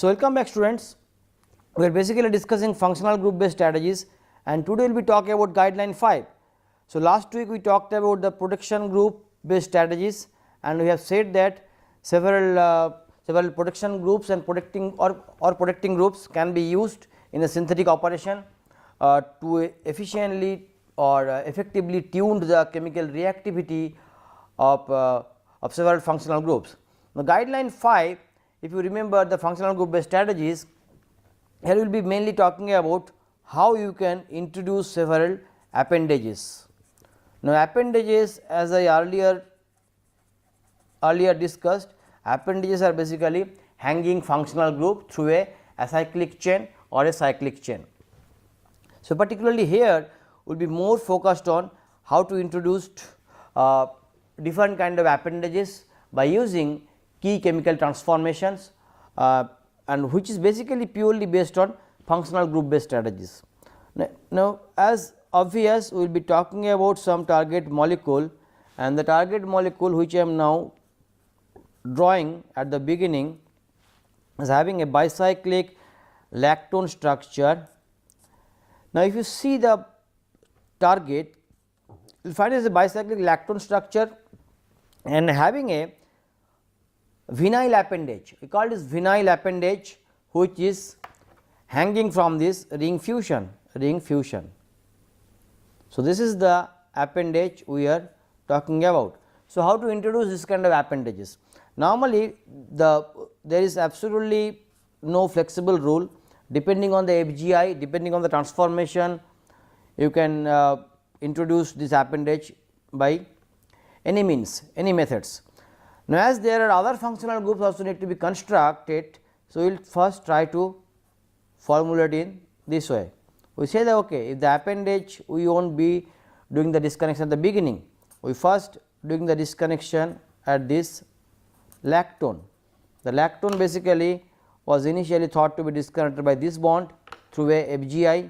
So, welcome back students. We are basically discussing functional group based strategies, and today we will be talking about guideline 5. So, last week we talked about the protection group based strategies, and we have said that several protection groups and protecting protecting groups can be used in a synthetic operation to efficiently or effectively tune the chemical reactivity of several functional groups. Now, guideline 5, if you remember the functional group based strategies, here we will be mainly talking about how you can introduce several appendages. Now, appendages, as I earlier discussed, appendages are basically hanging functional group through a acyclic chain or a cyclic chain. So, particularly here we will be more focused on how to introduce different kind of appendages by using key chemical transformations and which is basically purely based on functional group based strategies. Now, as obvious, we will be talking about some target molecule, and the target molecule which I am now drawing at the beginning is having a bicyclic lactone structure. Now, if you see the target, you will find it as a bicyclic lactone structure and having a vinyl appendage. We call this vinyl appendage, which is hanging from this ring fusion. So, this is the appendage we are talking about. So, how to introduce this kind of appendages? Normally, there is absolutely no flexible rule, depending on the FGI, depending on the transformation, you can introduce this appendage by any means, any methods. Now, as there are other functional groups also need to be constructed, so we will first try to formulate in this way. We say that okay, if the appendage we will not be doing the disconnection at the beginning, we first doing the disconnection at this lactone. The lactone basically was initially thought to be disconnected by this bond through a FGI.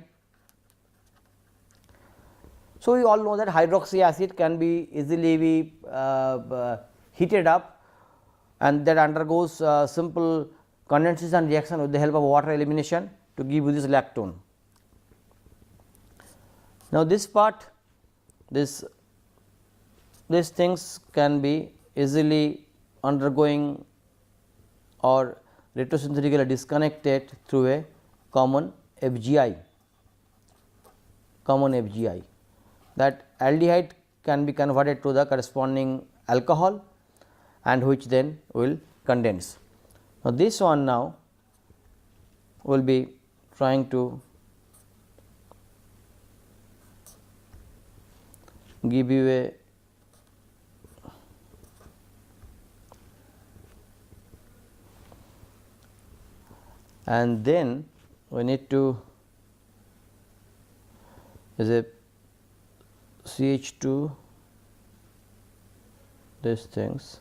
So, we all know that hydroxy acid can be easily be heated up, and that undergoes simple condensation reaction with the help of water elimination to give you this lactone. Now, this part, these things can be easily undergoing or retrosynthetically disconnected through a common FGI. That aldehyde can be converted to the corresponding alcohol and which then will condense. Now, this one now will be trying to give you a and then we need to is a CH2 these things.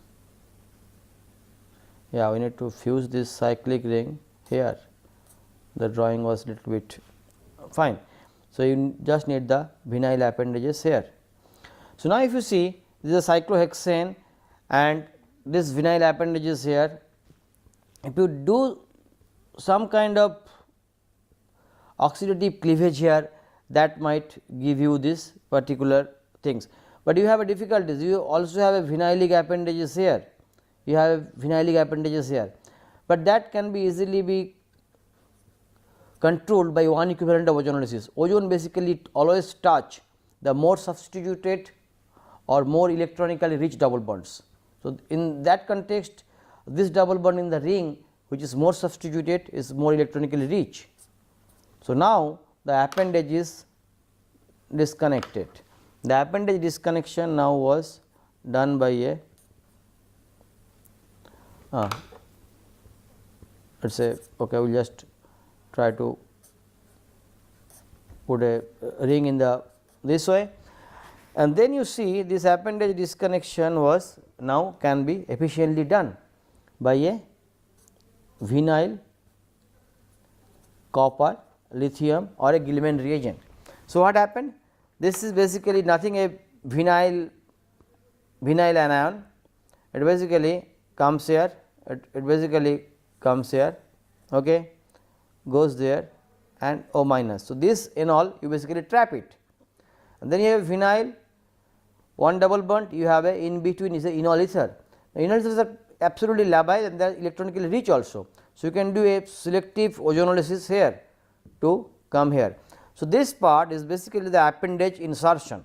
Yeah, we need to fuse this cyclic ring here. The drawing was little bit fine. So, you just need the vinyl appendages here. So, now if you see this is a cyclohexane and this vinyl appendages here, if you do some kind of oxidative cleavage here, that might give you this particular things, but you have a difficulties. You also have a vinylic appendages here, but that can be easily be controlled by one equivalent of ozonolysis. Ozone basically always touch the more substituted or more electronically rich double bonds. So, in that context, this double bond in the ring which is more substituted is more electronically rich. So, now the appendage is disconnected. The appendage disconnection now was done by a let us say okay, we will just try to put a ring in the this way, and then you see this appendage disconnection was now can be efficiently done by a vinyl, copper, lithium or a Gilman reagent. So, what happened? This is basically nothing a vinyl anion, it basically comes here, it basically comes here okay, goes there and O minus. So, this enol you basically trap it, and then you have vinyl, one double bond, you have a in between is a enol ether. The enol ethers are absolutely labile and they are electronically rich also. So, you can do a selective ozonolysis here to come here. So, this part is basically the appendage insertion,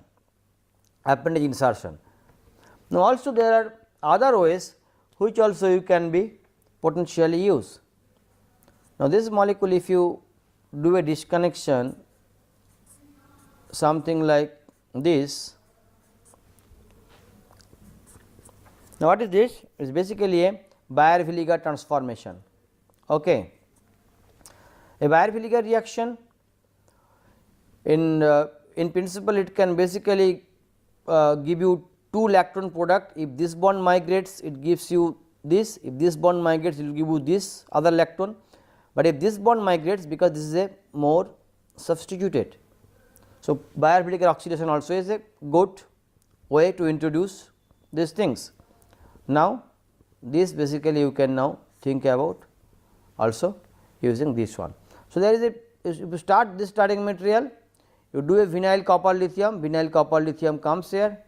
Now, also there are other ways which also you can be potentially use. Now, this molecule if you do a disconnection something like this. Now, what is this? It is basically a Baeyer-Villiger transformation. Okay. A Baeyer-Villiger reaction, in principle it can basically give you 2 lactone product. If this bond migrates, it gives you this, if this bond migrates, it will give you this other lactone, but if this bond migrates, because this is a more substituted. So, Baeyer-Villiger oxidation also is a good way to introduce these things. Now, this basically you can now think about also using this one. So, there is a, if you start this starting material, you do a vinyl copper lithium comes here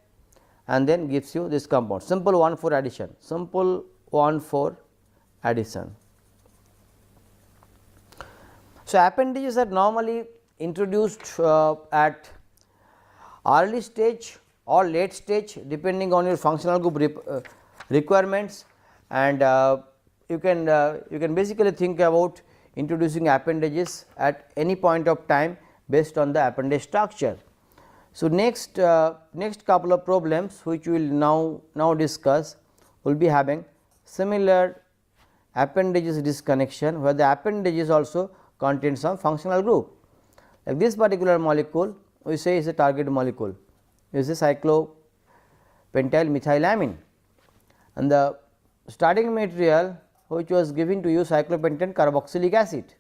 and then gives you this compound, simple 1,4 addition, simple 1,4 addition. So, appendages are normally introduced at early stage or late stage depending on your functional group requirements, and you can basically think about introducing appendages at any point of time based on the appendage structure. So, next couple of problems which we will now discuss will be having similar appendages disconnection, where the appendages also contain some functional group. Like this particular molecule we say is a target molecule, is a cyclopentyl methylamine, and the starting material which was given to you cyclopentane carboxylic acid.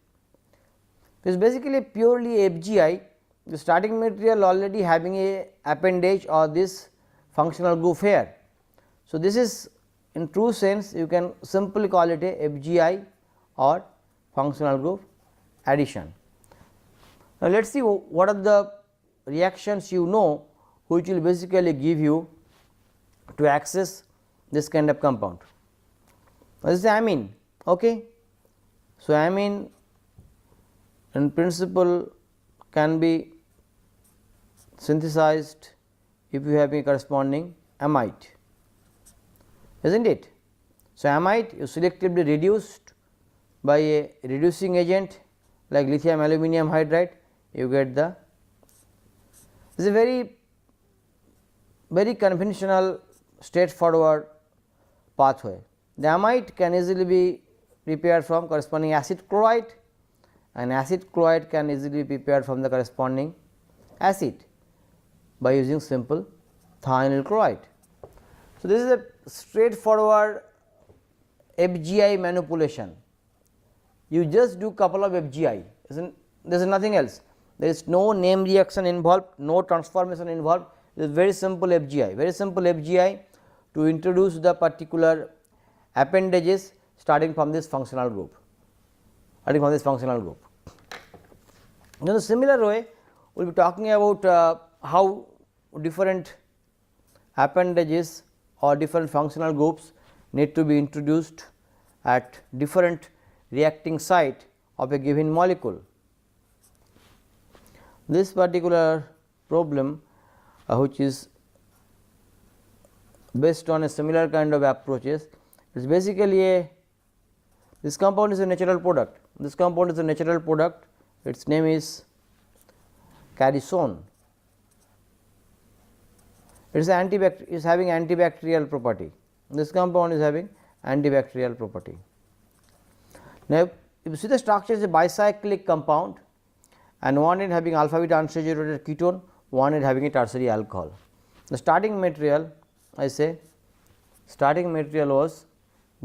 It is basically purely FGI, the starting material already having a appendage or this functional group here. So, this is in true sense you can simply call it a FGI or functional group addition. Now, let us see what are the reactions you know which will basically give you to access this kind of compound. This is amine. Okay. So, amine in principle can be synthesized if you have a corresponding amide, is not it. So, amide is selectively reduced by a reducing agent like lithium aluminum hydride, you get the, this is a very conventional straightforward pathway. The amide can easily be prepared from corresponding acid chloride, and acid chloride can easily be prepared from the corresponding acid by using simple thionyl chloride. So, this is a straightforward FGI manipulation. You just do couple of FGI, there is nothing else, there is no name reaction involved, no transformation involved, it is very simple FGI to introduce the particular appendages starting from this functional group, In a similar way, we will be talking about how different appendages or different functional groups need to be introduced at different reacting site of a given molecule. This particular problem which is based on a similar kind of approaches, it is basically this compound is a natural product, its name is carisone. It is having antibacterial property, this compound is having antibacterial property. Now, if you see the structure is a bicyclic compound, and one is having alpha beta unsaturated ketone, one is having a tertiary alcohol. The starting material, I say starting material was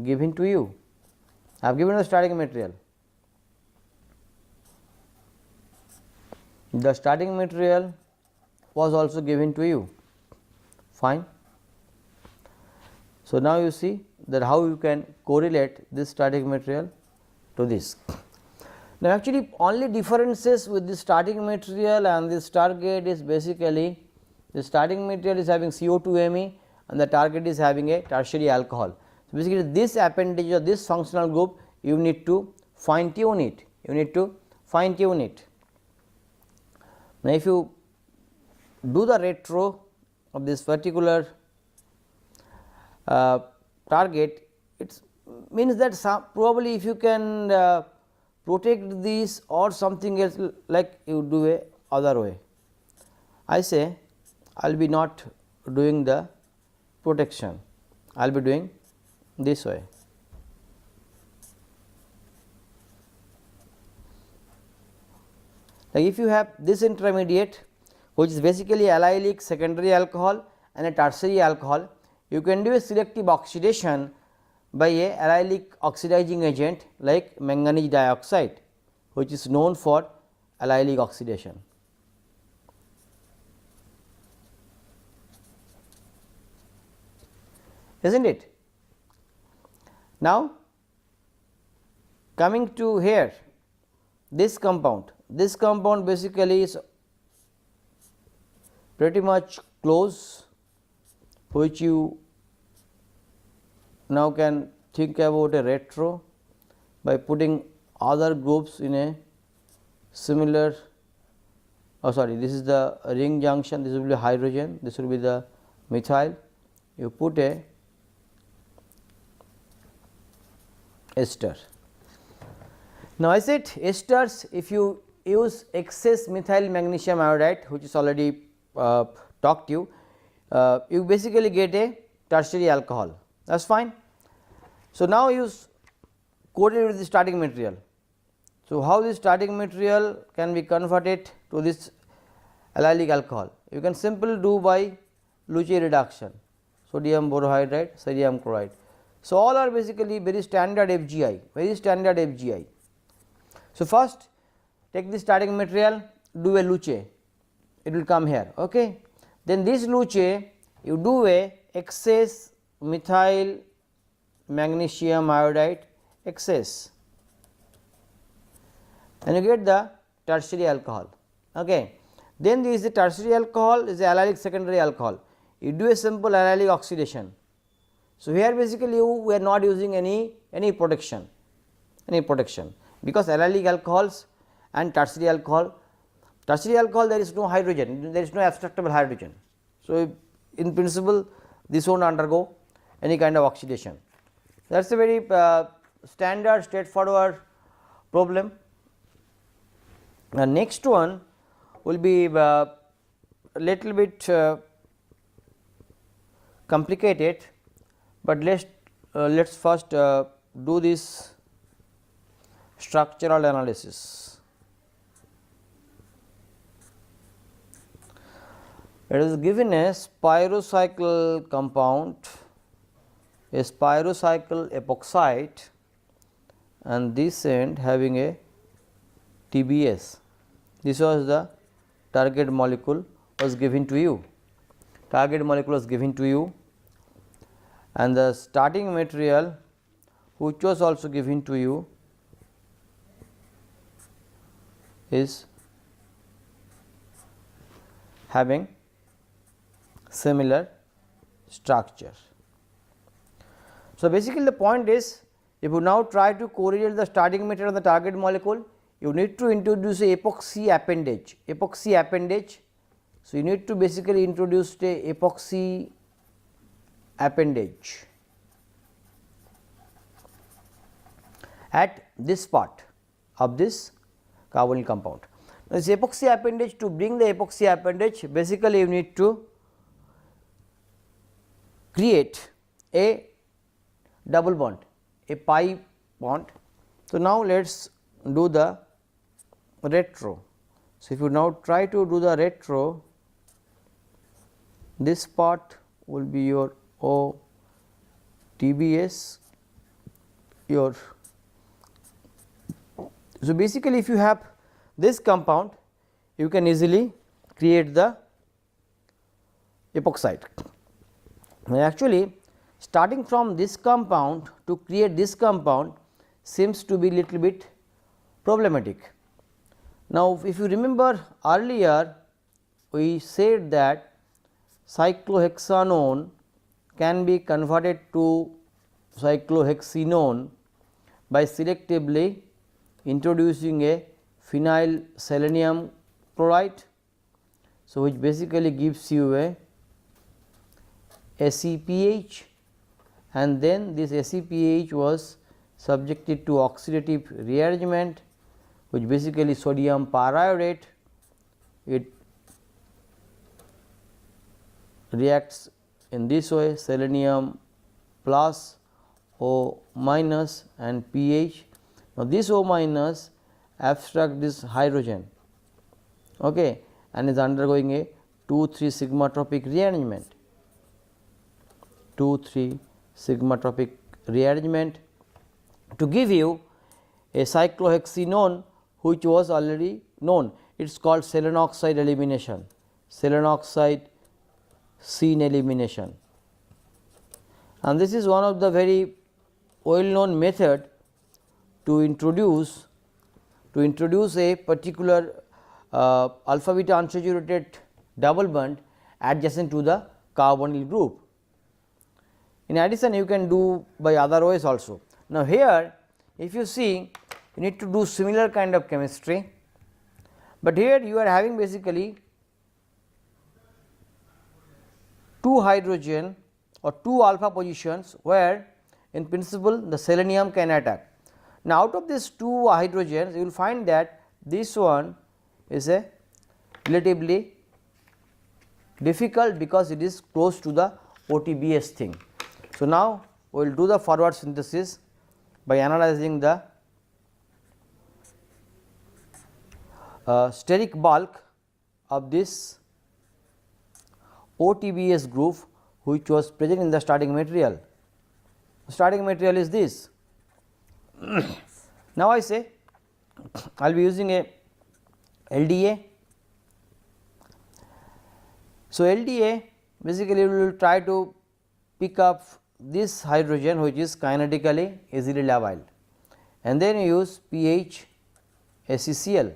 given to you, I have given the starting material. The starting material was also given to you, fine. So, now you see that how you can correlate this starting material to this. Now, actually only differences with the starting material and this target is basically the starting material is having CO2Me and the target is having a tertiary alcohol. So, basically this appendage or this functional group you need to fine tune it, Now, if you do the retro of this particular target, it means that probably if you can protect this or something else like you do a other way. I say I will be not doing the protection, I will be doing this way. Like if you have this intermediate which is basically allylic secondary alcohol and a tertiary alcohol, you can do a selective oxidation by a allylic oxidizing agent like manganese dioxide, which is known for allylic oxidation. Isn't it? Now, coming to here, this compound basically is pretty much close, which you now can think about a retro by putting other groups in a similar, this is the ring junction, this will be hydrogen, this will be the methyl, you put a ester. Now, I said esters, if you use excess methyl magnesium iodide, which is already talked to you, you basically get a tertiary alcohol, that is fine. So, now you coated with the starting material. So, how this starting material can be converted to this allylic alcohol? You can simply do by Luce reduction, sodium borohydride, sodium chloride. So, all are basically very standard FGI, So, first take the starting material, do a Luce, it will come here. Okay. Then this Luce you do a excess methyl magnesium iodide excess and you get the tertiary alcohol. Okay. Then this is the tertiary alcohol, is the allylic secondary alcohol, you do a simple allylic oxidation. So, here basically we are not using any protection, because allylic alcohols and tertiary alcohol there is no hydrogen, there is no abstractable hydrogen. So, in principle this will not undergo any kind of oxidation. That is a very standard straightforward problem. The next one will be little bit complicated, but let us first do this structural analysis. It is given a spirocycle compound, a spirocycle epoxide, and this end having a TBS. This was the target molecule was given to you, and the starting material which was also given to you is having similar structure. So, basically the point is, if you now try to correlate the starting material and the target molecule, you need to introduce a epoxy appendage. So, you need to basically introduce a epoxy appendage at this part of this carbonyl compound. Now, this epoxy appendage, to bring the epoxy appendage, basically you need to create a double bond, a pi bond. So, now let us do the retro. So, if you now try to do the retro, this part will be your O TBS, your. So, basically if you have this compound, you can easily create the epoxide. Now, actually starting from this compound to create this compound seems to be little bit problematic. Now, if you remember earlier we said that cyclohexanone can be converted to cyclohexenone by selectively introducing a phenyl selenium chloride. So, which basically gives you a SEPH, and then this SEPH was subjected to oxidative rearrangement, which basically sodium periodate. It reacts in this way, selenium plus O minus and pH. Now, this O minus abstract this hydrogen, okay, and is undergoing a 2,3 sigma tropic rearrangement, 2,3 sigma tropic rearrangement to give you a cyclohexenone, which was already known. It is called selenoxide elimination, selenoxide scene elimination, and this is one of the very well known method to introduce a particular alpha beta unsaturated double bond adjacent to the carbonyl group. In addition, you can do by other ways also. Now, here if you see, you need to do similar kind of chemistry, but here you are having basically 2 hydrogen or 2 alpha positions, where in principle the selenium can attack. Now, out of these 2 hydrogens, you will find that this one is a relatively difficult, because it is close to the OTBS thing. So, now we will do the forward synthesis by analyzing the steric bulk of this OTBS group, which was present in the starting material. The starting material is this. Now, I say I will be using a LDA. So, LDA basically we will try to pick up this hydrogen, which is kinetically easily labile, and then you use pH SeCl.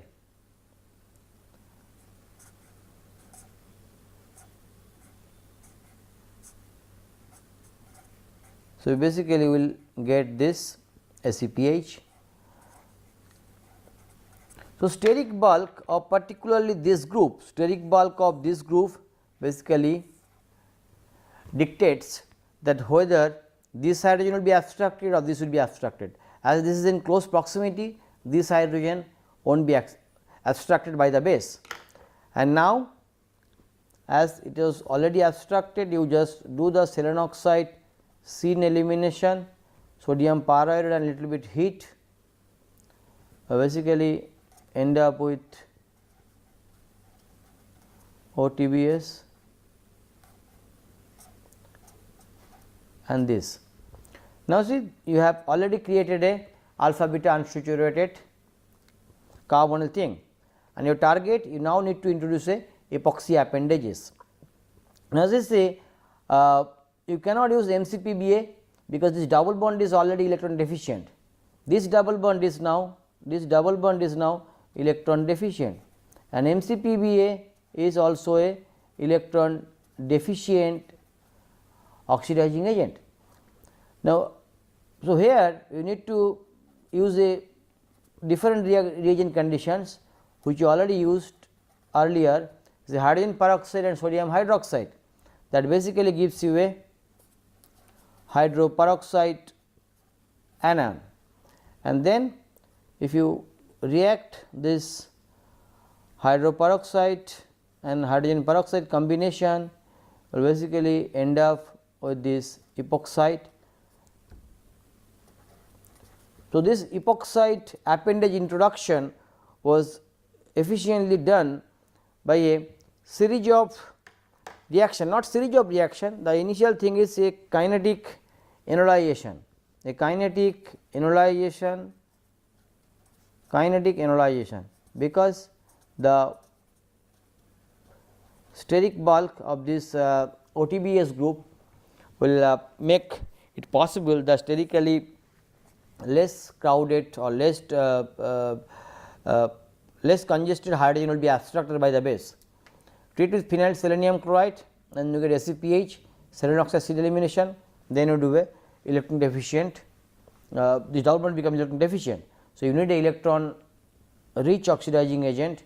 So, basically we will get this SePH. So, steric bulk of particularly this group, steric bulk of this group basically dictates that whether this hydrogen will be abstracted or this will be abstracted. As this is in close proximity, this hydrogen will not be abstracted by the base, and now as it is already abstracted, you just do the selenoxide scene elimination, sodium periodate and little bit heat, basically end up with OTBS and this. Now, see, you have already created a alpha beta unsaturated carbonyl thing, and your target, you now need to introduce a epoxy appendages. Now, as I say, you cannot use MCPBA, because this double bond is already electron deficient. This double bond is now electron deficient, and MCPBA is also a electron deficient oxidizing agent. Now, so here you need to use a different reagent conditions, which you already used earlier, the hydrogen peroxide and sodium hydroxide, that basically gives you a hydroperoxide anion, and then if you react this hydroperoxide and hydrogen peroxide combination, will basically end up with this epoxide. So, this epoxide appendage introduction was efficiently done by a series of reaction, not series of reaction. The initial thing is a kinetic enolization, because the steric bulk of this OTBS group will make it possible the sterically less crowded or less congested hydrogen will be abstracted by the base. Treat with phenyl selenium chloride and you get SEPH, selenium oxide seed elimination, then you do a electron deficient, the downbond becomes electron deficient. So, you need a electron rich oxidizing agent,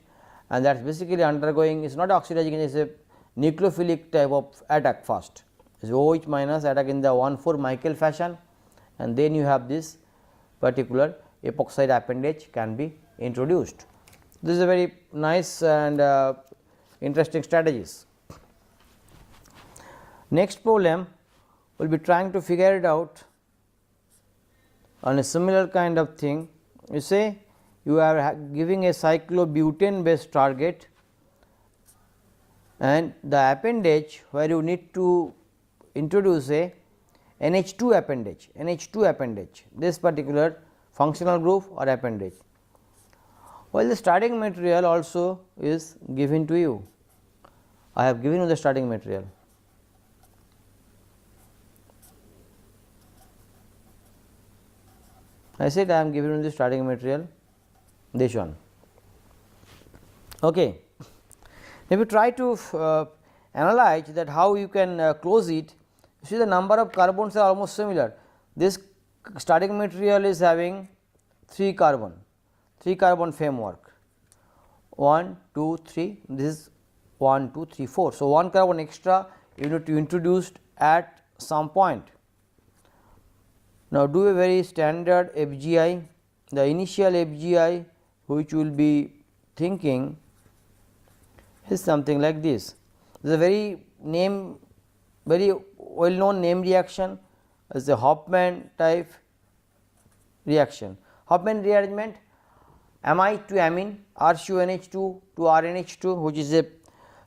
and that is basically undergoing, it is not oxidizing agent, it is a nucleophilic type of attack first. It is OH minus attack in the 1,4 Michael fashion, and then you have this particular epoxide appendage can be introduced. This is a very nice and interesting strategies. Next problem we will be trying to figure it out on a similar kind of thing. You say you are giving a cyclobutane based target and the appendage where you need to introduce a NH2 appendage, this particular functional group or appendage. Well, the starting material also is given to you. I have given you the starting material. I said I am giving you the starting material, this one. Okay. If you try to analyze that how you can close it, you see the number of carbons are almost similar. This starting material is having 3 carbon framework, 1, 2, 3, this is 1, 2, 3, 4. So, 1 carbon extra you need to introduce at some point. Now, do a very standard FGI, the initial FGI which you will be thinking is something like this. This is a very well known name reaction as the Hofmann type reaction. Hofmann rearrangement, amide to amine, RCONH2 to RNH2, which is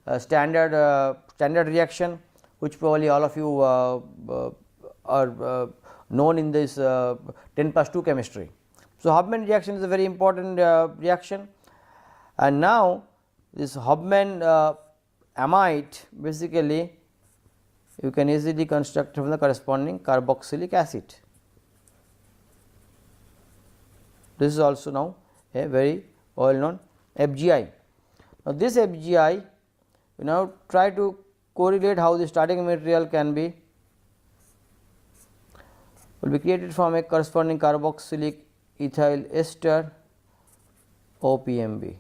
a standard reaction which probably all of you are known in this 10+2 chemistry. So, Hofmann reaction is a very important reaction, and now this Hofmann amide basically you can easily construct from the corresponding carboxylic acid. This is also now a very well known FGI. Now, this FGI we now try to correlate how the starting material can be will be created from a corresponding carboxylic ethyl ester OPMB.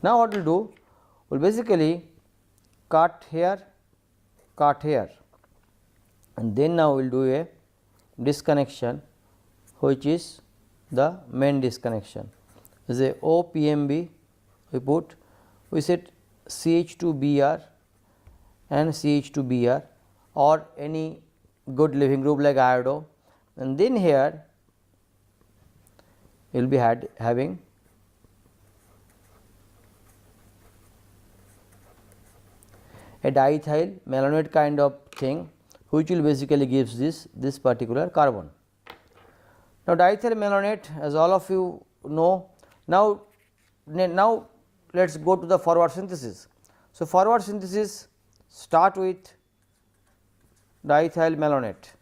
Now, what we will do? We will basically cut here, and then now we will do a disconnection which is the main disconnection. Is a OPMB we set CH2Br and CH2Br or any good living group like iodo, and then here you will be having a diethyl malonate kind of thing which will basically gives this particular carbon. Now, diethyl malonate, as all of you know, now let us go to the forward synthesis. So, forward synthesis start with diethyl malonate,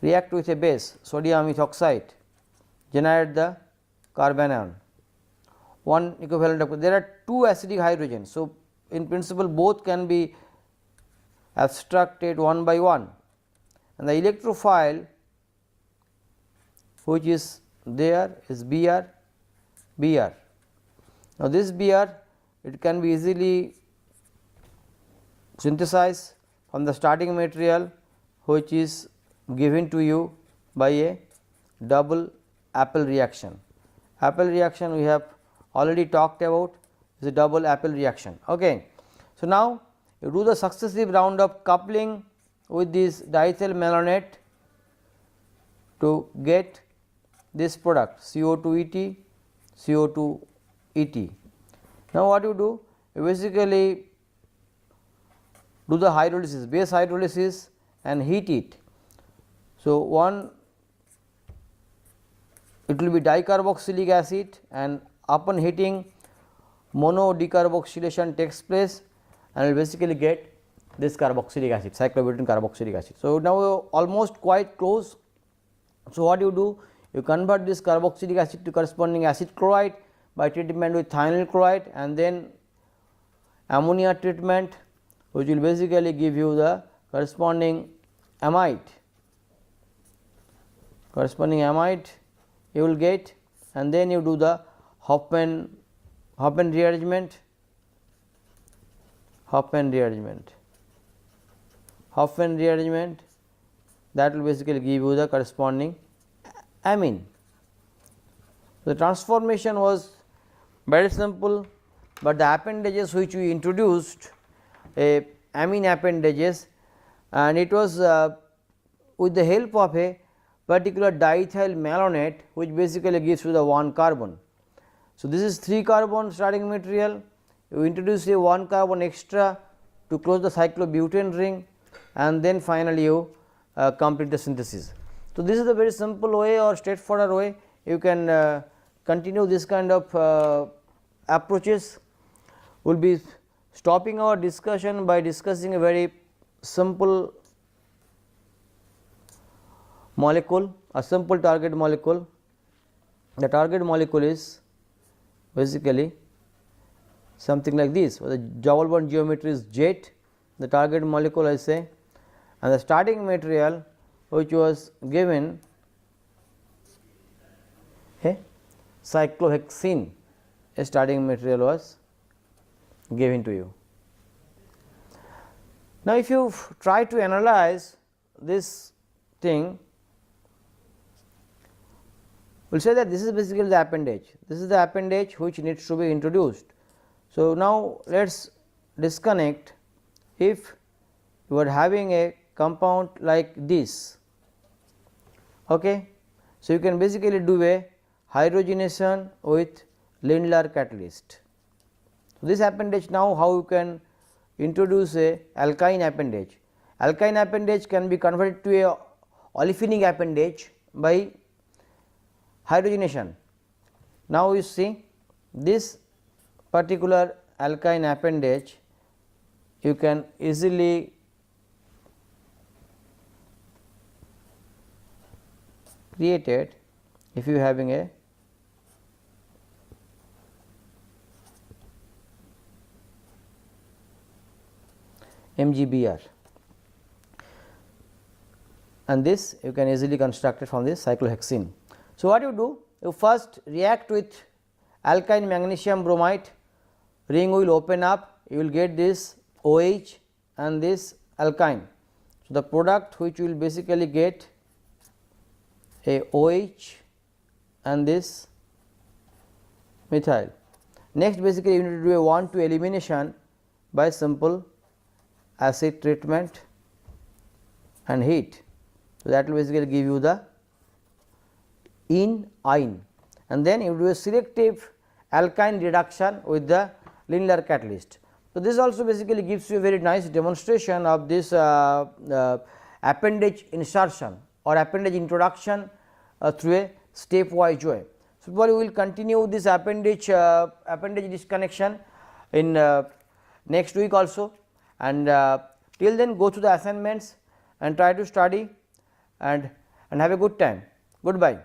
react with a base sodium ethoxide, generate the carbanion, one equivalent of, there are 2 acidic hydrogens. So, in principle both can be abstracted one by one, and the electrophile which is there is Br. Now, this Br it can be easily synthesized from the starting material which is given to you by a double apple reaction. Apple reaction we have already talked about, is a double apple reaction. Okay. So, now you do the successive round of coupling with this diethyl malonate to get this product CO2 ET. Now, what you do? You basically do the hydrolysis, base hydrolysis and heat it. So, one it will be dicarboxylic acid, and upon heating mono decarboxylation takes place and will basically get this carboxylic acid, cyclobutene carboxylic acid. So, now almost quite close. So, what you do? You convert this carboxylic acid to corresponding acid chloride by treatment with thionyl chloride, and then ammonia treatment, which will basically give you the corresponding amide you will get, and then you do the Hoffman rearrangement that will basically give you the corresponding amine. The transformation was very simple, but the appendages which we introduced, amine appendages, and it was with the help of a particular diethyl malonate, which basically gives you the 1 carbon. So, this is 3 carbon starting material, you introduce a 1 carbon extra to close the cyclobutane ring, and then finally you complete the synthesis. So, this is a very simple way or straightforward way you can continue this kind of approaches. We will be stopping our discussion by discussing a very simple molecule, a simple target molecule. The target molecule is basically something like this, the double bond geometry is jet, the target molecule I say, and the starting material which was given a cyclohexene, a starting material was given to you. Now, if you try to analyze this thing, we will say that this is basically the appendage, this is the appendage which needs to be introduced. So, now let us disconnect if you are having a compound like this. Okay. So, you can basically do a hydrogenation with Lindlar catalyst. So, this appendage, now how you can introduce a alkyne appendage. Alkyne appendage can be converted to a olefinic appendage by hydrogenation. Now, you see this particular alkyne appendage you can easily create it if you having a MgBr, and this you can easily construct it from this cyclohexene. So, what you do? You first react with alkyne magnesium bromide, ring will open up, you will get this OH and this alkyne. So, the product which you will basically get a OH and this methyl. Next, basically you need to do a 1:2 elimination by simple acid treatment and heat. So, that will basically give you the ine, and then you do a selective alkyne reduction with the Lindlar catalyst. So, this also basically gives you a very nice demonstration of this appendage insertion or appendage introduction through a stepwise way. So, we will continue this appendage disconnection in next week also, and till then go to the assignments and try to study and have a good time. Goodbye.